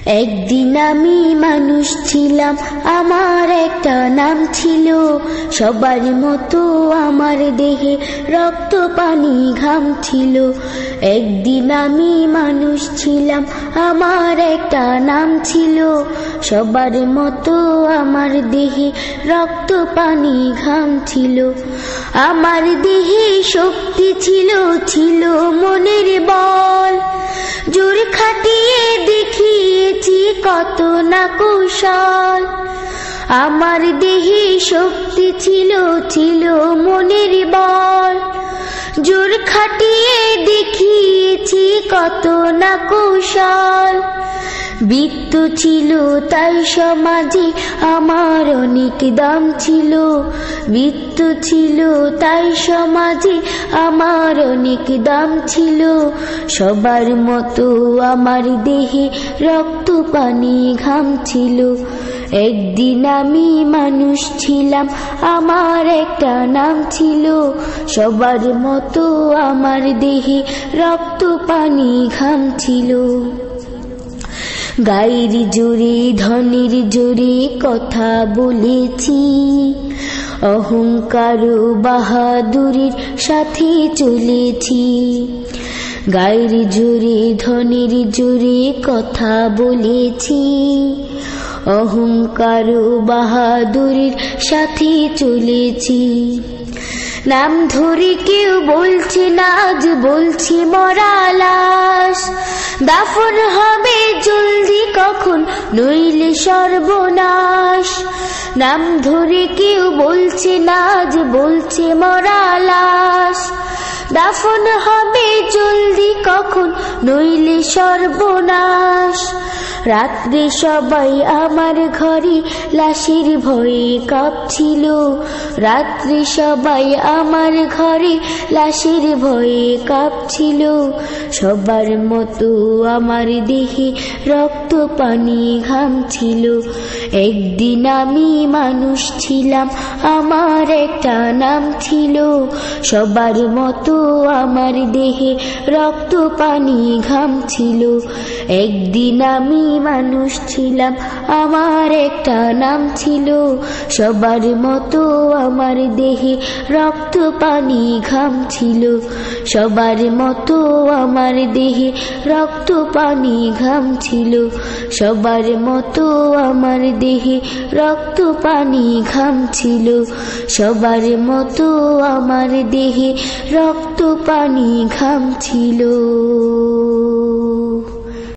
একদিন আমি মানুষ ছিলাম, আমার একটা নাম ছিল। সবার মতো আমার দেহে রক্ত পানি ঘাম ছিল। একদিন আমি মানুষ ছিলাম, আমার একটা নাম ছিল। সবার মতো আমার দেহে রক্ত পানি ঘাম ছিল। আমার দেহে শক্তি ছিল, ছিল মনের বল। জোর খাটিয়ে দেখিয়েছি কত না কৌশল। আমার দেহে শক্তি ছিল, ছিল মনের বল। জোর খাটিয়ে দেখিয়েছি কত না কৌশল। বৃত্ত ছিল তাই সমাজে আমার অনেক দাম ছিল। বৃত্ত ছিল তাই সমাজে আমার অনেক দাম ছিল। সবার মতো আমার দেহে রক্ত পানি ঘাম ছিল। একদিন আমি মানুষ ছিলাম, আমার একটা নাম ছিল। সবার মতো আমার দেহে রক্ত পানি ঘাম ছিল। গায়ের জোরে ধনের জোরে কথা বলেছি, অহংকার ও বাহাদুরির সাথে চলেছি। গায়ের জোরে ধনের জোরে কথা বলেছি, অহংকার ও বাহাদুরির সাথে চলেছি। নাম ধরে কেউ বলছে না, আজ বলছি মরা লাশ। দাফন হবে জলদি কখন, নইলে সর্বনাশ। নাম ধরে কেউ বলছে না, আজ বলছে মরা লাশ। দাফন হবে জলদি কখন, নইলে সর্বনাশ। রাত্রে সবাই আমার ঘরে লাশের ভয়ে কাঁপছিল। রাত্রে সবাই আমার ঘরে লাশের ভয়ে কাঁপছিল। সবার মতো আমার দেহে রক্ত পানি ঘাম ছিল। একদিন আমি মানুষ ছিলাম, আমার একটা নাম ছিল। সবার মতো আমার দেহে রক্ত পানি ঘাম ছিল। একদিন আমি মানুষ ছিলাম, আমার একটা নাম ছিল। সবার মতো আমার দেহে রক্ত পানি ঘাম ছিল। সবার মতো আমার দেহে রক্ত পানি ঘাম ছিল। সবার মতো আমার দেহে রক্ত পানি ঘাম ছিল। সবার মতো আমার দেহে রক্ত পানি ঘাম ছিল।